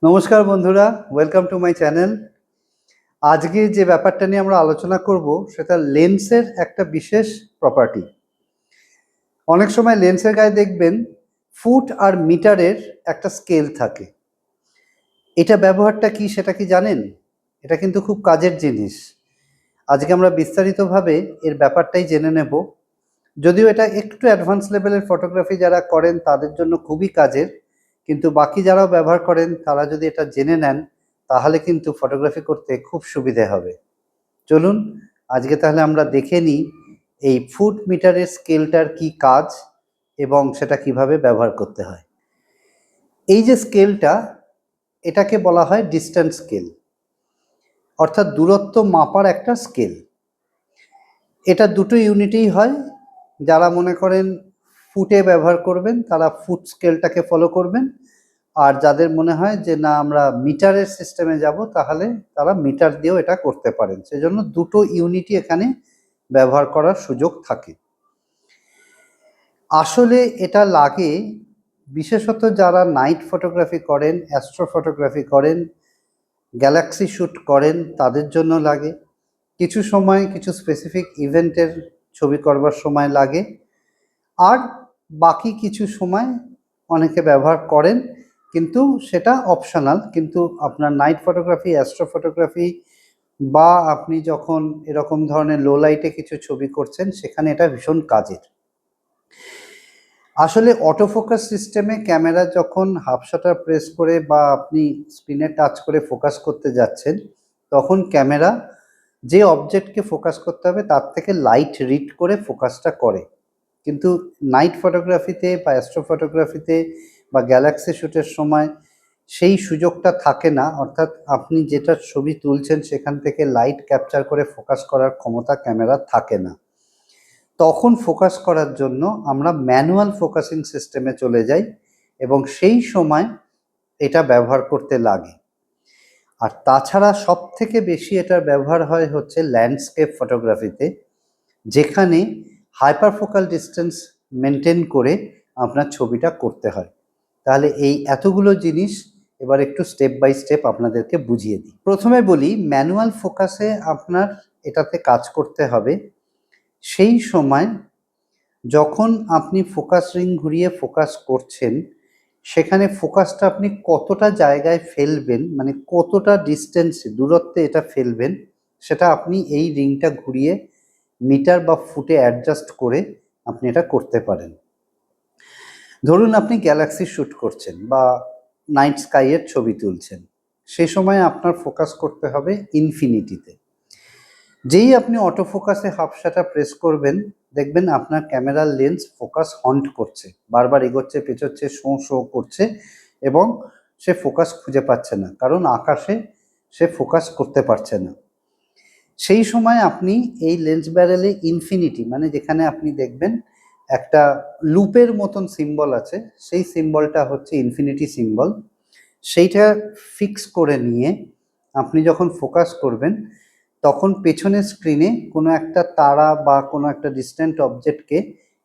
নমস্কার বন্ধুরা, welcome to my channel. আজকে যে ব্যাপারটা নিয়ে আমরা আলোচনা করব সেটা লেন্সের একটা বিশেষ প্রপার্টি। অনেক সময় লেন্সের গায়ে দেখবেন ফুট আর মিটারের একটা স্কেল থাকে। এটা ব্যবহারটা কি সেটা কি জানেন? এটা কিন্তু খুব কাজের জিনিস। আজকে আমরা বিস্তারিতভাবে এর ব্যাপারটাই জেনে নেব। যদিও এটা একটু অ্যাডভান্স লেভেলের ফটোগ্রাফি যারা করেন তাদের জন্য খুবই কাজের, কিন্তু বাকি যারাও ব্যবহার করেন তারা যদি এটা জেনে নেন তাহলে কিন্তু ফটোগ্রাফি করতে খুব সুবিধে হবে। চলুন আজকে তাহলে আমরা দেখে নিই এই ফুট মিটারের স্কেলটার কি কাজ এবং সেটা কিভাবে ব্যবহার করতে হয়। এই যে স্কেলটা, এটাকে বলা হয় ডিস্ট্যান্স স্কেল, অর্থাৎ দূরত্ব মাপার একটা স্কেল। এটা দুটো ইউনিটেই হয়। যারা মনে করেন ফুটে ব্যবহার করবেন তারা ফুট স্কেলটাকে ফলো করবেন, আর যাদের মনে হয় যে না আমরা মিটারের সিস্টেমে যাব তাহলে তারা মিটার দিয়েও এটা করতে পারেন। সেজন্য দুটো ইউনিটই এখানে ব্যবহার করার সুযোগ থাকে। আসলে এটা লাগে বিশেষত যারা নাইট ফটোগ্রাফি করেন, অ্যাস্ট্রো ফটোগ্রাফি করেন, গ্যালাক্সি শ্যুট করেন তাদের জন্য লাগে। কিছু সময় কিছু স্পেসিফিক ইভেন্টের ছবি করবার সময় লাগে, আর বাকি কিছু সময় অনেকে ব্যবহার করেন, কিন্তু সেটা অপশনাল। কিন্তু আপনার নাইট ফটোগ্রাফি, অ্যাস্ট্রো ফটোগ্রাফি বা আপনি যখন এরকম ধরনের লো লাইটে কিছু ছবি করছেন সেখানে এটা ভীষণ কাজের। আসলে অটোফোকাস সিস্টেমে ক্যামেরা যখন হাফ শাটার প্রেস করে বা আপনি স্ক্রিনে টাচ করে ফোকাস করতে যাচ্ছেন, তখন ক্যামেরা যে অবজেক্টকে ফোকাস করতে হবে তার থেকে লাইট রিড করে ফোকাসটা করে। কিন্তু নাইট ফটোগ্রাফিতে বা অ্যাস্ট্রো ফটোগ্রাফিতে বা গ্যালাক্সি শ্যুটের সময় সেই সুযোগটা থাকে না, অর্থাৎ আপনি যেটা ছবি তুলছেন সেখান থেকে লাইট ক্যাপচার করে ফোকাস করার ক্ষমতা ক্যামেরার থাকে না। তখন ফোকাস করার জন্য আমরা ম্যানুয়াল ফোকাসিং সিস্টেমে চলে যাই এবং সেই সময় এটা ব্যবহার করতে লাগে। আর তাছাড়া সব থেকে বেশি এটার ব্যবহার হয় হচ্ছে ল্যান্ডস্কেপ ফটোগ্রাফিতে, যেখানে হাইপার ফোকাল ডিস্টেন্স মেনটেন করে আপনার ছবিটা করতে হয়। তাহলে এই এতগুলো জিনিস এবার একটু স্টেপ বাই স্টেপ আপনাদেরকে বুঝিয়ে দিই। প্রথমে বলি, ম্যানুয়াল ফোকাসে আপনার এটাতে কাজ করতে হবে সেই সময় যখন আপনি ফোকাস রিং ঘুরিয়ে ফোকাস করছেন, সেখানে ফোকাসটা আপনি কতটা জায়গায় ফেলবেন, মানে কতটা ডিস্টেন্সে দূরত্বে এটা ফেলবেন, সেটা আপনি এই রিংটা ঘুরিয়ে মিটার বা ফুটে অ্যাডজাস্ট করে আপনি এটা করতে পারেন। ধরুন আপনি গ্যালাক্সি শ্যুট করছেন বা নাইট স্কাইয়ের ছবি তুলছেন, সেই সময় আপনার ফোকাস করতে হবে ইনফিনিটিতে। যেই আপনি অটো ফোকাসে হাফ শাটার প্রেস করবেন, দেখবেন আপনার ক্যামেরার লেন্স ফোকাস হন্ট করছে, বারবার এগোচ্ছে পেছোচ্ছে, শো শো করছে এবং সে ফোকাস খুঁজে পাচ্ছে না, কারণ আকাশে সে ফোকাস করতে পারছে না। সেই সময় আপনি এই লেন্স ব্যারেলে ইনফিনিটি, মানে যেখানে আপনি দেখবেন একটা লুপের মতন সিম্বল আছে, সেই সিম্বলটা হচ্ছে ইনফিনিটি সিম্বল। সেইটা ফিক্স করে নিয়ে আপনি যখন ফোকাস করবেন তখন পেছনের স্ক্রিনে কোনো একটা তারা বা কোনো একটা ডিস্ট্যান্ট অবজেক্টকে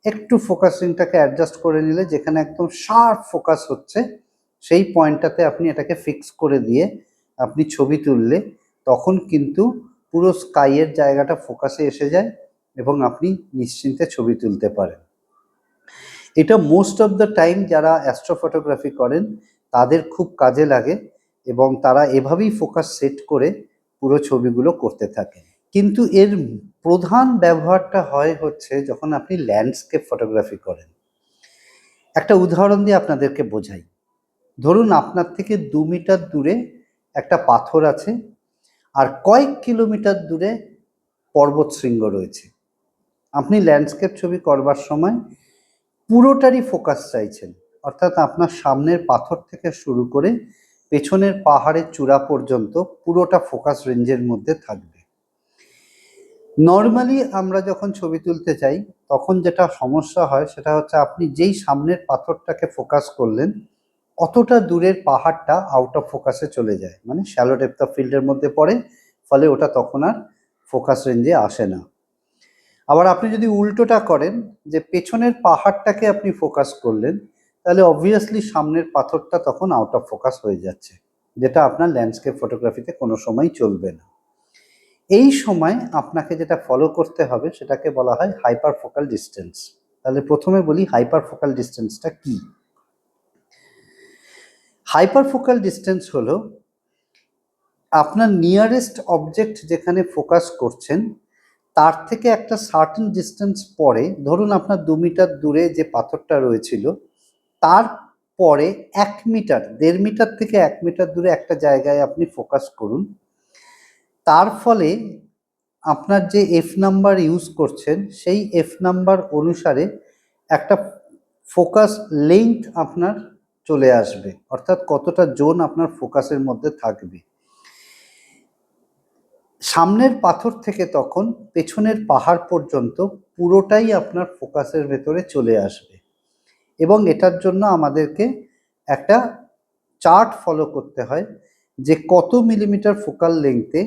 একটু ফোকাসিংটাকে অ্যাডজাস্ট করে নিলে যেখানে একদম শার্প ফোকাস হচ্ছে সেই পয়েন্টটাতে আপনি এটাকে ফিক্স করে দিয়ে আপনি ছবি তুললে তখন কিন্তু পুরো স্কাইয়ের জায়গাটা ফোকাসে এসে যায় এবং আপনি নিশ্চিন্তে ছবি তুলতে পারেন। এটা মোস্ট অফ দ্য টাইম যারা অ্যাস্ট্রো ফটোগ্রাফি করেন তাদের খুব কাজে লাগে এবং তারা এভাবেই ফোকাস সেট করে পুরো ছবিগুলো করতে থাকেন। কিন্তু এর প্রধান ব্যবহারটা হয় হচ্ছে যখন আপনি ল্যান্ডস্কেপ ফটোগ্রাফি করেন। একটা উদাহরণ দিয়ে আপনাদেরকে বোঝাই। ধরুন আপনার থেকে 2 মিটার দূরে একটা পাথর আছে আর কয়েক কিলোমিটার দূরে পর্বত শৃঙ্গ রয়েছে। আপনি ল্যান্ডস্কেপ ছবি করবার সময় পুরোটারই ফোকাস চাইছেন, অর্থাৎ আপনার সামনের পাথর থেকে শুরু করে পেছনের পাহাড়ের চূড়া পর্যন্ত পুরোটা ফোকাস রেঞ্জের মধ্যে থাকবে। নর্মালি আমরা যখন ছবি তুলতে যাই তখন যেটা সমস্যা হয় সেটা হচ্ছে আপনি যেই সামনের পাথরটাকে ফোকাস করলেন অতটা দূরের পাহাড়টা আউট অফ ফোকাসে চলে যায়, মানে শ্যালো ডেপথ অফ ফিল্ডের মধ্যে পড়ে, ফলে ওটা তখন আর ফোকাস রেঞ্জে আসে না। আবার আপনি যদি উল্টোটা করেন, যে পেছনের পাহাড়টাকে আপনি ফোকাস করলেন, তাহলে অবভিয়াসলি সামনের পাথরটা তখন আউট অফ ফোকাস হয়ে যাচ্ছে। যেটা আপনার ল্যান্ডস্কেপ ফটোগ্রাফিতে কোনো সময় চলবে না। এই সময় আপনাকে যেটা ফলো করতে হবে সেটাকে বলা হয় হাইপার ফোকাল ডিস্টেন্স। তাহলে প্রথমে বলি হাইপার ফোকাল ডিস্টেন্সটা কি। হাইপার ফোকাল ডিস্টেন্স হলো আপনার নিয়ারেস্ট অবজেক্ট যেখানে ফোকাস করছেন তার থেকে একটা সার্টেন ডিস্টেন্স পরে, ধরুন আপনার 2 মিটার দূরে যে পাথরটা রয়েছিল তার পরে 1 মিটার, 1.5 মিটার থেকে 1 মিটার দূরে একটা জায়গায় আপনি ফোকাস করুন। তার ফলে আপনার যে এফ নাম্বার ইউজ করছেন সেই এফ নাম্বার অনুসারে একটা ফোকাস লেন্থ আপনার চলে আসবে, অর্থাৎ কতটা জোন আপনার ফোকাসের মধ্যে থাকবে। সামনের পাথর থেকে তখন পেছনের পাহাড় পর্যন্ত পুরোটাই আপনার ফোকাসের ভেতরে চলে আসবে। এবং এটার জন্য আমাদেরকে একটা চার্ট ফলো করতে হয় যে কত মিলিমিটার ফোকাল লেংথে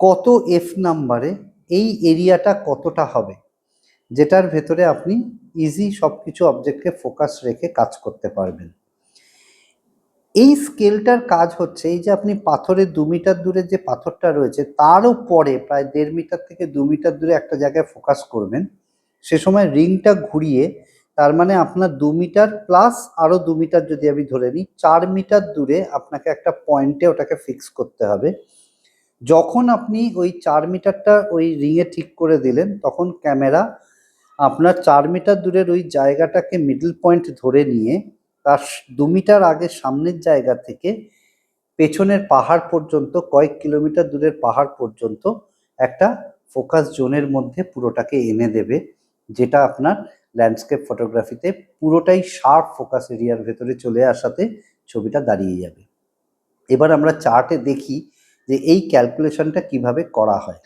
কত এফ নাম্বারে এই এরিয়াটা কতটা হবে, যেটার ভেতরে আপনি ইজি সব কিছু অবজেক্টকে ফোকাস রেখে কাজ করতে পারবেন। এই স্কেলটার কাজ হচ্ছে এই যে আপনি পাথরের 2 মিটার দূরে যে পাথরটা রয়েছে তারও পরে প্রায় 1.5 মিটার থেকে 2 মিটার দূরে একটা জায়গায় ফোকাস করবেন। সে সময় রিংটা ঘুরিয়ে, তার মানে আপনার 2 মিটার প্লাস আরো 2 মিটার যদি আমি ধরে নিই 4 মিটার দূরে আপনাকে একটা পয়েন্টে ওটাকে ফিক্স করতে হবে। যখন আপনি ওই 4 মিটারটা ওই রিংয়ে ঠিক করে দিলেন তখন ক্যামেরা আপনার 4 মিটার দূরের ওই জায়গাটাকে মিডল পয়েন্ট ধরে নিয়ে তার 2 মিটার আগে সামনের জায়গা থেকে পেছনের পাহাড় পর্যন্ত, কয়েক কিলোমিটার দূরের পাহাড় পর্যন্ত একটা ফোকাস জোনের মধ্যে পুরোটাকে এনে দেবে, যেটা আপনার ল্যান্ডস্কেপ ফটোগ্রাফিতে পুরোটাই শার্প ফোকাস এরিয়ার ভেতরে চলে আসাতে ছবিটা দাঁড়িয়ে যাবে। এবার আমরা চার্টে দেখি যে এই ক্যালকুলেশনটা কিভাবে করা হয়।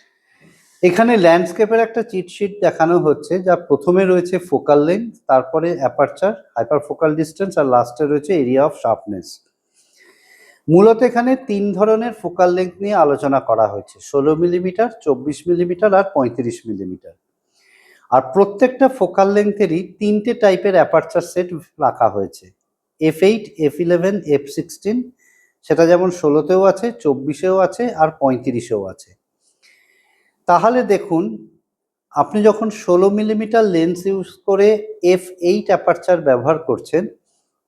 এখানে ল্যান্ডস্কেপের একটা চিটশিট দেখানো হচ্ছে, যা প্রথমে রয়েছে ফোকাল লেন্থ, তারপরে অ্যাপারচার, হাইপার ফোকাল ডিস্টেন্স আর লাস্টে রয়েছে এরিয়া অফ শার্পনেস। মূলত এখানে 3 ধরনের ফোকাল লেন্থ নিয়ে আলোচনা করা হয়েছে, 16 মিলিমিটার, 24 মিলিমিটার আর 35 মিলিমিটার। আর প্রত্যেকটা ফোকাল লেন্থেরই 3টে টাইপের অ্যাপারচার সেট রাখা হয়েছে, f8, f11, f16। সেটা যেমন 16তেও আছে, 24এও আছে আর 35এও আছে। তাহলে দেখুন, আপনি যখন 16 মিলিমিটার লেন্স ইউজ করে f8 অ্যাপারচার ব্যবহার করছেন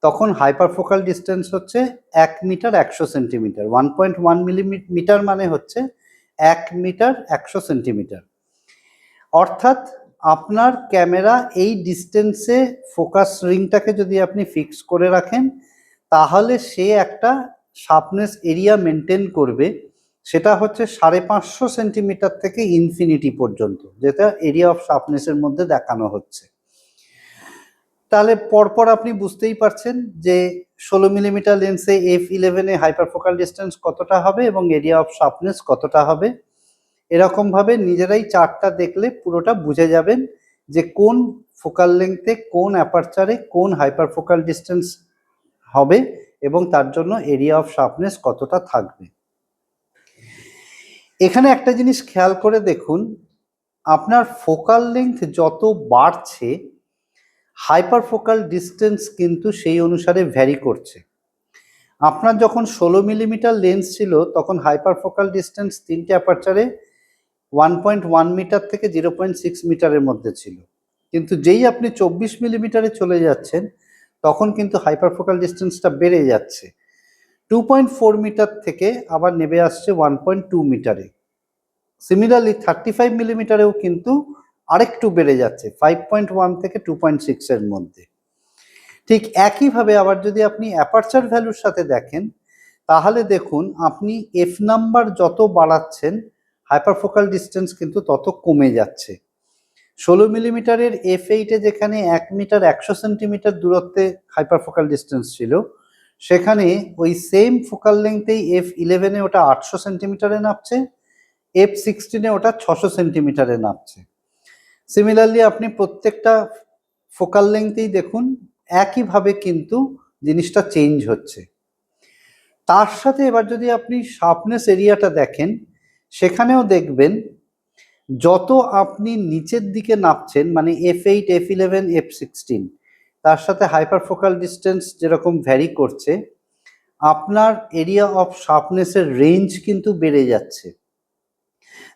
তখন হাইপার ফোকাল ডিস্টেন্স হচ্ছে 1 মিটার 100 সেন্টিমিটার। 1.1 মিলিমিটার মানে হচ্ছে 1 মিটার 100 সেন্টিমিটার। অর্থাৎ আপনার ক্যামেরা এই ডিস্টেন্সে ফোকাস রিংটাকে যদি আপনি ফিক্স করে রাখেন তাহলে সে একটা শার্পনেস এরিয়া মেনটেন করবে, সেটা হচ্ছে 550 সেন্টিমিটার থেকে ইনফিনিটি পর্যন্ত, যেটা এরিয়া অফ শার্পনেসের মধ্যে দেখানো হচ্ছে। তাহলে পরপর আপনি বুঝতেই পারছেন যে 16 মিলিমিটার লেন্সে f11 এ হাইপার ফোকাল ডিস্টেন্স কতটা হবে এবং এরিয়া অফ শার্পনেস কতটা হবে। এরকম ভাবে নিজেরাই চার্টটা দেখলে পুরোটা বুঝে যাবেন যে কোন ফোকাল লেন্থে কোন অ্যাপারচারে কোন হাইপার ফোকাল ডিস্টেন্স হবে এবং তার জন্য এরিয়া অফ শার্পনেস কতটা থাকবে। এখানে একটা জিনিস খেয়াল করে দেখুন, আপনার ফোকাল লেন্থ যত বাড়ছে হাইপার ফোকাল ডিস্টেন্স কিন্তু সেই অনুসারে ভ্যারি করছে। আপনার যখন 16 মিলিমিটার লেন্স ছিল তখন হাইপার ফোকাল ডিস্টেন্স 3টে অ্যাপারচারে 1.1 মিটার থেকে 0.6 মিটারের মধ্যে ছিল, কিন্তু যেই আপনি 24 মিলিমিটারে চলে যাচ্ছেন তখন কিন্তু হাইপার ফোকাল ডিস্টেন্সটা বেড়ে যাচ্ছে, 2.4 মিটার থেকে আবার নেমে আসছে 1.2 মিটারে। সিমিলারলি 35 মিলিমিটারেও কিন্তু আরেকটু বেড়ে যাচ্ছে 5.1 থেকে 2.6 এর মধ্যে। ঠিক একইভাবে আবার যদি আপনি অ্যাপারচার ভ্যালুর সাথে দেখেন তাহলে দেখুন আপনি এফ নাম্বার যত বাড়াচ্ছেন হাইপার ফোকাল ডিস্টেন্স কিন্তু তত কমে যাচ্ছে। 16 মিলিমিটারের f8 যেখানে 1 মিটার 100 সেন্টিমিটার দূরত্বে হাইপার ফোকাল ডিস্টেন্স ছিল, সেখানে ওই সেম ফোকাল লেন্থেই f11 ওটা 800 সেন্টিমিটারে নামছে, f16 ওটা 600 সেন্টিমিটারে নামছে। সিমিলারলি আপনি প্রত্যেকটা ফোকাল লেন্থেই দেখুন একইভাবে কিন্তু জিনিসটা চেঞ্জ হচ্ছে। তার সাথে এবার যদি আপনি শার্পনেস এরিয়াটা দেখেন সেখানেও দেখবেন যত আপনি নিচের দিকে নামছেন, মানে f8, f11, f16, তার সাথে হাইপার ফোকাল ডিস্টেন্স যেরকম ভ্যারি করছে আপনার এরিয়া অফ শার্পনেসের রেঞ্জ কিন্তু বেড়ে যাচ্ছে।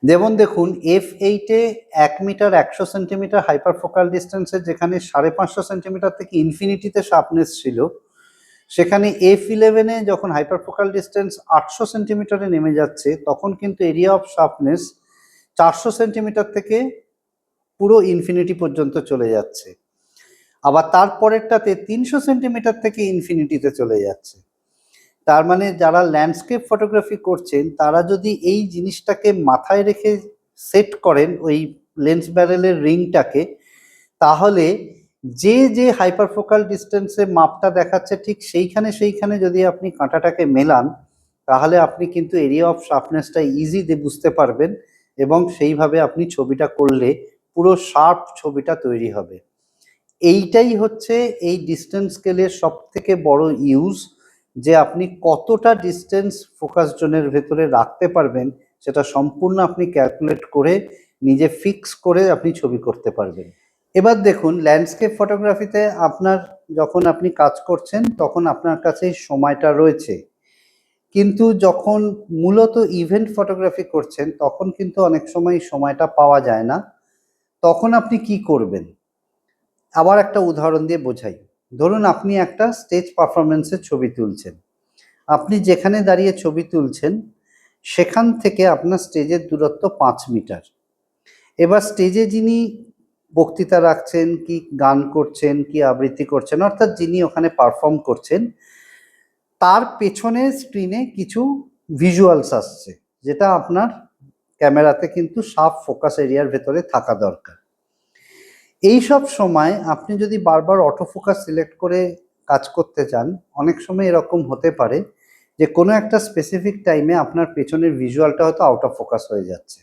যেমন দেখুন F8-এ 1 মিটার 100 সেন্টিমিটার হাইপার ফোকাল ডিস্টেন্সে যেখানে 550 সেন্টিমিটার থেকে ইনফিনিটিতে শার্পনেস ছিল, সেখানে F11-এ যখন হাইপার ফোকাল ডিস্টেন্স 800 সেন্টিমিটারে নেমে যাচ্ছে, তখন কিন্তু এরিয়া অফ শার্পনেস 400 সেন্টিমিটার থেকে পুরো ইনফিনিটি পর্যন্ত চলে যাচ্ছে। আবার তারপরেরটাতে 300 সেন্টিমিটার থেকে ইনফিনিটিতে চলে যাচ্ছে। তার মানে যারা ল্যান্ডস্কেপ ফটোগ্রাফি করছেন তারা যদি এই জিনিসটাকে মাথায় রেখে সেট করেন ওই লেন্স ব্যারেলের রিংটাকে, তাহলে যে যে হাইপার ফোকাল ডিস্টেন্সে মাপটা দেখাচ্ছে ঠিক সেইখানে যদি আপনি কাঁটাটাকে মেলান, তাহলে আপনি কিন্তু এরিয়া অফ শার্পনেসটা ইজি বুঝতে পারবেন এবং সেইভাবে আপনি ছবিটা করলে পুরো শার্প ছবিটা তৈরি হবে। এইটাই হচ্ছে এই ডিস্টেন্স স্কেলের সব থেকে বড় ইউজ, যে আপনি কতটা ডিস্টেন্স ফোকাস জোনের ভেতরে রাখতে পারবেন সেটা সম্পূর্ণ আপনি ক্যালকুলেট করে নিজে ফিক্স করে আপনি ছবি করতে পারবেন। এবার দেখুন ল্যান্ডস্কেপ ফটোগ্রাফিতে আপনার যখন আপনি কাজ করছেন তখন আপনার কাছে সময়টা রয়েছে, কিন্তু যখন মূলত ইভেন্ট ফটোগ্রাফি করছেন তখন কিন্তু অনেক সময় সময়টা পাওয়া যায় না। তখন আপনি কি করবেন? আবার একটা উদাহরণ দিয়ে বোঝাই। ধরুন আপনি একটা স্টেজ পারফরমেন্সের ছবি তুলছেন। আপনি যেখানে দাঁড়িয়ে ছবি তুলছেন সেখান থেকে আপনার স্টেজের দূরত্ব 5 মিটার। এবার স্টেজে যিনি বক্তৃতা রাখছেন, কি গান করছেন, কি আবৃত্তি করছেন, অর্থাৎ যিনি ওখানে পারফর্ম করছেন, তার পেছনের স্ক্রিনে কিছু ভিজুয়ালস আসছে, যেটা আপনার ক্যামেরাতে কিন্তু সাফ ফোকাস এরিয়ার ভেতরে থাকা দরকার। এই সব সময় আপনি যদি বারবার অটো ফোকাস সিলেক্ট করে কাজ করতে চান, অনেক সময় এরকম হতে পারে যে কোনো একটা স্পেসিফিক টাইমে আপনার পেছনের ভিজুয়ালটা হয়তো আউট অফ ফোকাস হয়ে যাচ্ছে।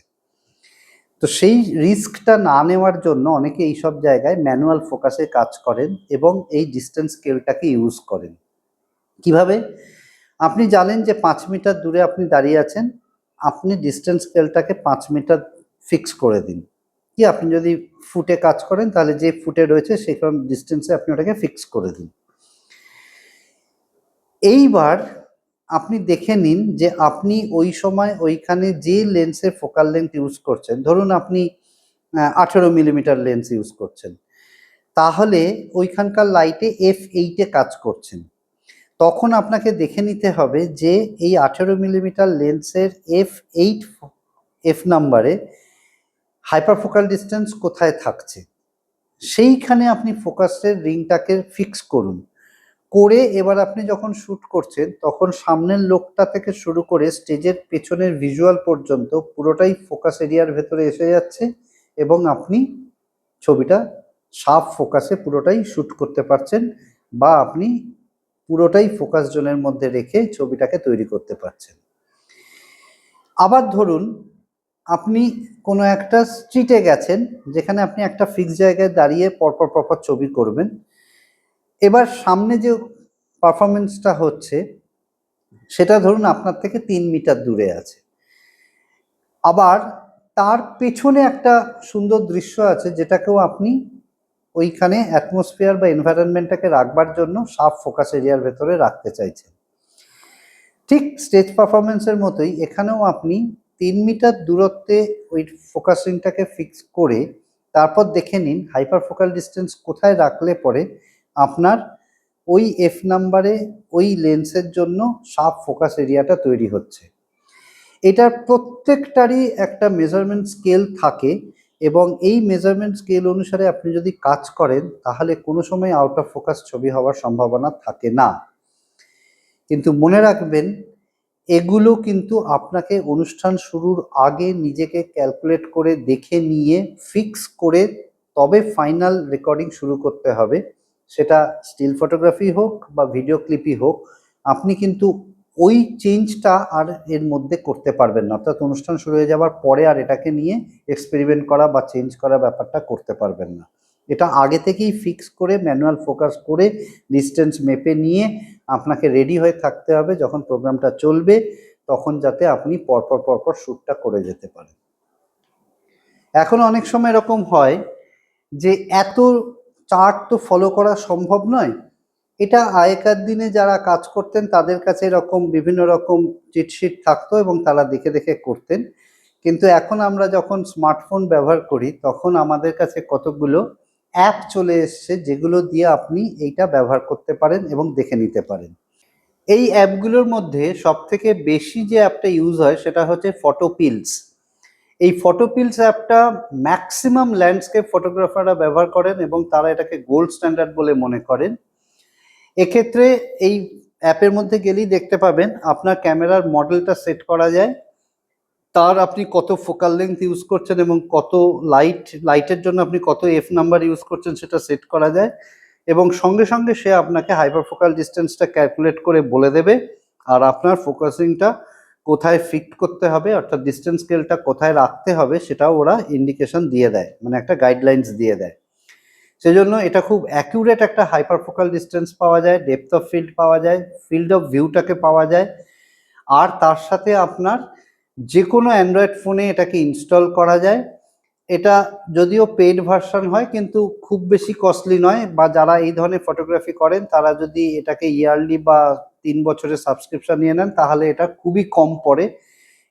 তো সেই রিস্কটা না নেওয়ার জন্য অনেকে এইসব জায়গায় ম্যানুয়াল ফোকাসে কাজ করেন এবং এই ডিস্টেন্স স্কেলটাকে ইউজ করেন। কিভাবে? আপনি জানেন যে 5 মিটার দূরে আপনি দাঁড়িয়ে আছেন, আপনি ডিস্টেন্স স্কেলটাকে 5 মিটার ফিক্স করে দিন। কি আপনি যদি ফুটে কাজ করেন তাহলে যে ফুটে রয়েছে সেরকম ডিস্টেন্সে আপনি ওটাকে ফিক্স করে দিন। এইবার আপনি দেখে নিন যে আপনি ওই সময় ওইখানে যে লেন্সের ফোকাল লেন্থ ইউজ করছেন, ধরুন আপনি 18 মিলিমিটার লেন্স ইউজ করছেন, তাহলে ওইখানকার লাইটে F8-এ কাজ করছেন। তখন আপনাকে দেখে নিতে হবে যে এই 18 মিলিমিটার লেন্সের F8 নাম্বারে হাইপার ফোকাল ডিস্টেন্স কোথায় থাকছে, সেইখানে আপনি ফোকাসের রিংটাকে ফিক্স করুন। করে এবার আপনি যখন শ্যুট করছেন তখন সামনের লোকটা থেকে শুরু করে স্টেজের পেছনের ভিজুয়াল পর্যন্ত পুরোটাই ফোকাস এরিয়ার ভেতরে এসে যাচ্ছে এবং আপনি ছবিটা সাফ ফোকাসে পুরোটাই শ্যুট করতে পারছেন, বা আপনি পুরোটাই ফোকাস জোনের মধ্যে রেখে ছবিটাকে তৈরি করতে পারছেন। আবার ধরুন আপনি কোনো একটা স্ট্রিটে গেছেন যেখানে আপনি একটা ফিক্স জায়গায় দাঁড়িয়ে পরপর ছবি করবেন। এবার সামনে যে পারফরমেন্সটা হচ্ছে সেটা ধরুন আপনার থেকে 3 মিটার দূরে আছে, আবার তার পেছনে একটা সুন্দর দৃশ্য আছে যেটাকেও আপনি ওইখানে অ্যাটমসফিয়ার বা এনভায়রনমেন্টটাকে রাখবার জন্য সাফ ফোকাস এরিয়ার ভেতরে রাখতে চাইছেন। ঠিক স্টেজ পারফরমেন্সের মতোই এখানেও আপনি 3 মিটার দূরত্বে ওই ফোকাসিংটাকে ফিক্স করে তারপর দেখে নিন হাইপার ফোকাল ডিস্টেন্স কোথায় রাখলে পরে আপনার ওই F নাম্বারে ওই লেন্সের জন্য সাফ ফোকাস এরিয়াটা তৈরি হচ্ছে। এটার প্রত্যেকটারই একটা মেজারমেন্ট স্কেল থাকে এবং এই মেজারমেন্ট স্কেল অনুসারে আপনি যদি কাজ করেন তাহলে কোনো সময় আউট অফ ফোকাস ছবি হওয়ার সম্ভাবনা থাকে না। কিন্তু মনে রাখবেন এগুলো কিন্তু আপনাকে অনুষ্ঠান শুরুর আগে নিজেকে ক্যালকুলেট করে দেখে নিয়ে ফিক্স করে তবে ফাইনাল রেকর্ডিং শুরু করতে হবে। সেটা স্টিল ফটোগ্রাফি হোক বা ভিডিও ক্লিপই হোক, আপনি কিন্তু ওই চেঞ্জটা আর এর মধ্যে করতে পারবেন না, অর্থাৎ অনুষ্ঠান শুরু হয়ে যাওয়ার পরে আর এটাকে নিয়ে এক্সপেরিমেন্ট করা বা চেঞ্জ করা ব্যাপারটা করতে পারবেন না। এটা আগে থেকেই ফিক্স করে ম্যানুয়াল ফোকাস করে ডিস্টেন্স মেপে নিয়ে আপনাকে রেডি হয়ে থাকতে হবে, যখন প্রোগ্রামটা চলবে তখন যাতে আপনি পরপর শ্যুটটা করে যেতে পারেন। এখন অনেক সময় এরকম হয় যে এত চার্ট তো ফলো করা সম্ভব নয়, এটা আগেকার দিনে যারা কাজ করতেন তাদের কাছে এরকম বিভিন্ন রকম চিটশিট থাকতো এবং তারা দেখে দেখে করতেন, কিন্তু এখন আমরা যখন স্মার্টফোন ব্যবহার করি তখন আমাদের কাছে কতগুলো অ্যাপ চলে এসছে যেগুলো দিয়ে আপনি এইটা ব্যবহার করতে পারেন এবং দেখে নিতে পারেন। এই অ্যাপগুলোর মধ্যে সবথেকে বেশি যে অ্যাপটা ইউজ হয় সেটা হচ্ছে ফটোপিলস। এই ফটোপিলস অ্যাপটা ম্যাক্সিমাম ল্যান্ডস্কেপ ফটোগ্রাফাররা ব্যবহার করেন এবং তারা এটাকে গোল্ড স্ট্যান্ডার্ড বলে মনে করেন। এক্ষেত্রে এই অ্যাপের মধ্যে গেলেই দেখতে পাবেন আপনার ক্যামেরার মডেলটা সেট করা যায়, তার আপনি কত ফোকাল লেন্থ ইউজ করছেন এবং কত লাইটের জন্য আপনি কত এফ নাম্বার ইউজ করছেন সেটা সেট করা যায়, এবং সঙ্গে সঙ্গে সে আপনাকে হাইপার ফোকাল ডিস্টেন্সটা ক্যালকুলেট করে বলে দেবে, আর আপনার ফোকাসিংটা কোথায় ফিক্ট করতে হবে অর্থাৎ ডিস্টেন্স স্কেলটা কোথায় রাখতে হবে সেটাও ওরা ইন্ডিকেশন দিয়ে দেয়, মানে একটা গাইডলাইন্স দিয়ে দেয়। সেজন্য এটা খুব অ্যাকিউরেট একটা হাইপার ফোকাল ডিস্টেন্স পাওয়া যায়, ডেপথ অফ ফিল্ড পাওয়া যায়, ফিল্ড অফ ভিউটাকে পাওয়া যায়, আর তার সাথে আপনার যে কোনো অ্যান্ড্রয়েড ফোনে এটাকে ইনস্টল করা যায়। এটা যদিও পেইড ভার্সন হয় কিন্তু খুব বেশি কস্টলি নয়, বা যারা এই ধরনের ফটোগ্রাফি করেন তারা যদি এটাকে ইয়ারলি বা 3 বছরের সাবস্ক্রিপশন নিয়ে নেন তাহলে এটা খুবই কম পড়ে,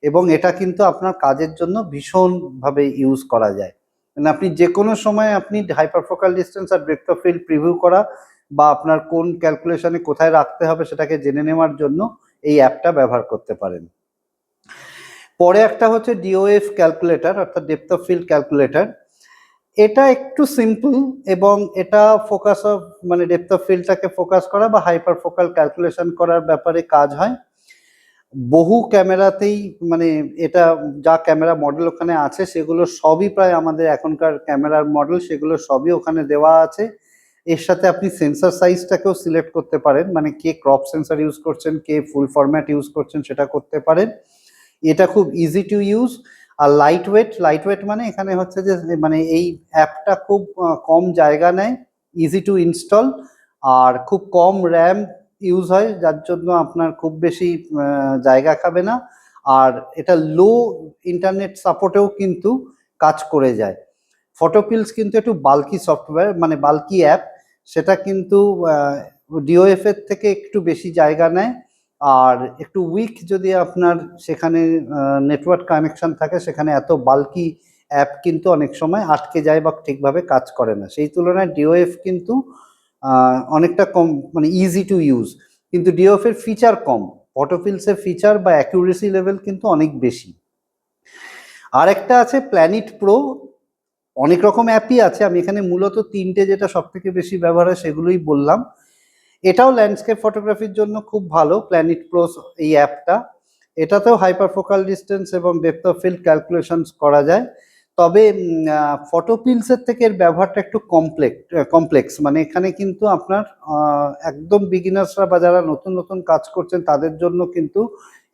এবং এটা কিন্তু আপনার কাজের জন্য ভীষণভাবে ইউজ করা যায়। মানে আপনি যে কোনো সময় আপনি হাইপার ফোকাল ডিস্টেন্স আর ডেপথ অফ ফিল্ড প্রিভিউ করা বা আপনার কোন ক্যালকুলেশনে কোথায় রাখতে হবে সেটাকে জেনে নেওয়ার জন্য এই অ্যাপটা ব্যবহার করতে পারেন। পরে একটা হচ্ছে ডিওএফ ক্যালকুলেটর অর্থাৎ ডেপথ অফ ফিল্ড ক্যালকুলেটর। এটা একটু সিম্পল এবং এটা ফোকাস অফ মানে ডেপথ অফ ফিল্ডটাকে ফোকাস করা বা হাইপার ফোকাল ক্যালকুলেশন করার ব্যাপারে কাজ হয়। বহু ক্যামেরাতেই মানে এটা যা ক্যামেরা মডেল ওখানে আছে সেগুলো সবই প্রায় আমাদের এখনকার ক্যামেরার মডেল, সেগুলো সবই ওখানে দেওয়া আছে। এর সাথে আপনি সেন্সর সাইজটাকেও সিলেক্ট করতে পারেন, মানে কে ক্রপ সেন্সর ইউজ করছেন, কে ফুল ফরম্যাট ইউজ করছেন সেটা করতে পারেন। এটা খুব ইজি টু ইউজ। আর লাইট ওয়েট মানে এখানে হচ্ছে যে মানে এই অ্যাপটা খুব কম জায়গা নেয়, ইজি টু ইনস্টল, আর খুব কম র্যাম ইউজ হয় যার জন্য আপনার খুব বেশি জায়গা খাবে না, আর এটা লো ইন্টারনেট সাপোর্টেও কিন্তু কাজ করে যায়। ফটোপিলস কিন্তু একটু বাল্কি সফটওয়্যার মানে বাল্কি অ্যাপ, সেটা কিন্তু ডিওএফ এর থেকে একটু বেশি জায়গা নেয়, আর একটু উইক যদি আপনার সেখানে নেটওয়ার্ক কানেকশন থাকে সেখানে এত বাল্কি অ্যাপ কিন্তু অনেক সময় আটকে যায় বা ঠিকভাবে কাজ করে না, সেই তুলনায় ডিওএফ কিন্তু অনেকটা কম মানে ইজি টু ইউজ, কিন্তু ডিওএফ এর ফিচার কম, ফটোপিলসের ফিচার বা অ্যাকিউরেসি লেভেল কিন্তু অনেক বেশি। আর একটা আছে প্ল্যানেট প্রো, অনেক রকম অ্যাপই আছে, আমি এখানে মূলত 3টে যেটা সব থেকে বেশি ব্যবহার হয় সেগুলোই বললাম। এটাও ল্যান্ডস্কেপ ফটোগ্রাফির জন্য খুব ভালো প্ল্যানেট প্রো এই অ্যাপটা। এটাতেও হাইপার ফোকাল ডিস্টেন্স এবং ডেপথ অফ ফিল্ড ক্যালকুলেশনস করা যায়, তবে ফটোপিলসের থেকে এর ব্যবহারটা একটু কমপ্লেক্স, মানে এখানে কিন্তু আপনার একদম বিগিনার্সরা বা যারা নতুন নতুন কাজ করছেন তাদের জন্য কিন্তু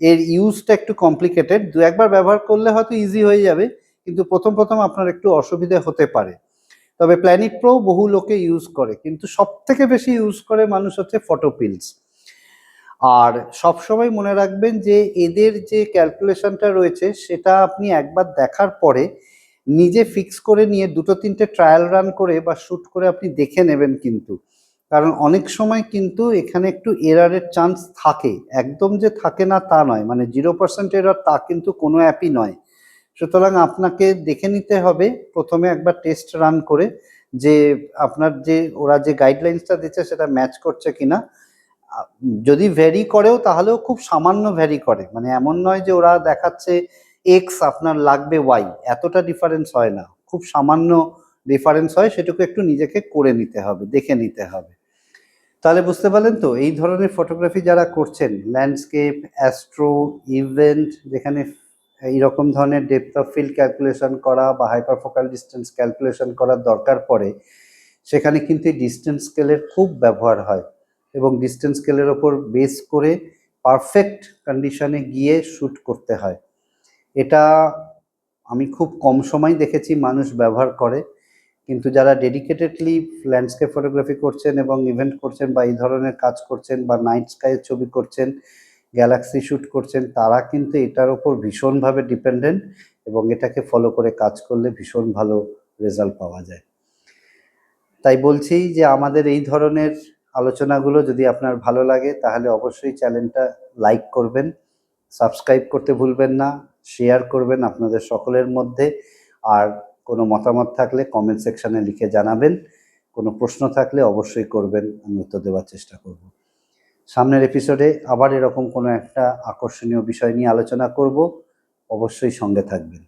এর ইউজটা একটু কমপ্লিকেটেড, দু একবার ব্যবহার করলে হয়তো ইজি হয়ে যাবে কিন্তু প্রথম প্রথম আপনার একটু অসুবিধা হতে পারে। তবে প্ল্যানেট প্রো বহু লোকে ইউজ করে, কিন্তু সব থেকে বেশি ইউজ করে মানুষ হচ্ছে ফটোপিলস। আর সবসময় মনে রাখবেন যে এদের যে ক্যালকুলেশনটা রয়েছে সেটা আপনি একবার দেখার পরে নিজে ফিক্স করে নিয়ে 2-3টে ট্রায়াল রান করে বা শ্যুট করে আপনি দেখে নেবেন, কিন্তু কারণ অনেক সময় কিন্তু এখানে একটু এরারের চান্স থাকে, একদম যে থাকে না তা নয়, মানে 0% এরর তা কিন্তু কোনো অ্যাপই নয়। সুতরাং আপনাকে দেখে নিতে হবে প্রথমে একবার টেস্ট রান করে যে আপনার যে ওরা যে গাইডলাইন্সটা দিচ্ছে সেটা ম্যাচ করছে কিনা। যদি ভ্যারি করেও তাহলেও খুব সামান্য ভ্যারি করে, মানে এমন নয় যে ওরা দেখাচ্ছে এক্স আপনার লাগবে ওয়াই, এতটা ডিফারেন্স হয় না, খুব সামান্য ডিফারেন্স হয়, সেটুকু একটু নিজেকে করে নিতে হবে, দেখে নিতে হবে। তাহলে বুঝতে পারলেন তো এই ধরনের ফটোগ্রাফি যারা করছেন ল্যান্ডস্কেপ, অ্যাস্ট্রো, ইভেন্ট, যেখানে এইরকম ধরনের ডেপথ অফ ফিল্ড ক্যালকুলেশন করা বা হাইপার ফোকাল ডিস্টেন্স ক্যালকুলেশন করার দরকার পড়ে, সেখানে কিন্তু ডিস্টেন্স স্কেলের খুব ব্যবহার হয় এবং ডিস্টেন্স স্কেলের ওপর বেস করে পারফেক্ট কন্ডিশনে গিয়ে শ্যুট করতে হয়। এটা আমি খুব কম সময় দেখেছি মানুষ ব্যবহার করে, কিন্তু যারা ডেডিকেটেডলি ল্যান্ডস্কেপ ফটোগ্রাফি করছেন এবং ইভেন্ট করছেন বা এই ধরনের কাজ করছেন বা নাইট স্কাইয়ের ছবি করছেন, গ্যালাক্সি শ্যুট করছেন, তারা কিন্তু এটার ওপর ভীষণভাবে ডিপেন্ডেন্ট এবং এটাকে ফলো করে কাজ করলে ভীষণ ভালো রেজাল্ট পাওয়া যায়। তাই বলছি যে আমাদের এই ধরনের আলোচনাগুলো যদি আপনার ভালো লাগে তাহলে অবশ্যই চ্যানেলটা লাইক করবেন, সাবস্ক্রাইব করতে ভুলবেন না, শেয়ার করবেন আপনাদের সকলের মধ্যে। আর কোনো মতামত থাকলে কমেন্ট সেকশানে লিখে জানাবেন। কোনো প্রশ্ন থাকলে অবশ্যই করবেন, আমি উত্তর দেওয়ার চেষ্টা করব। সামনের এপিসোডে আবার এরকম কোনো একটা আকর্ষণীয় বিষয় নিয়ে আলোচনা করব, অবশ্যই সঙ্গে থাকবেন।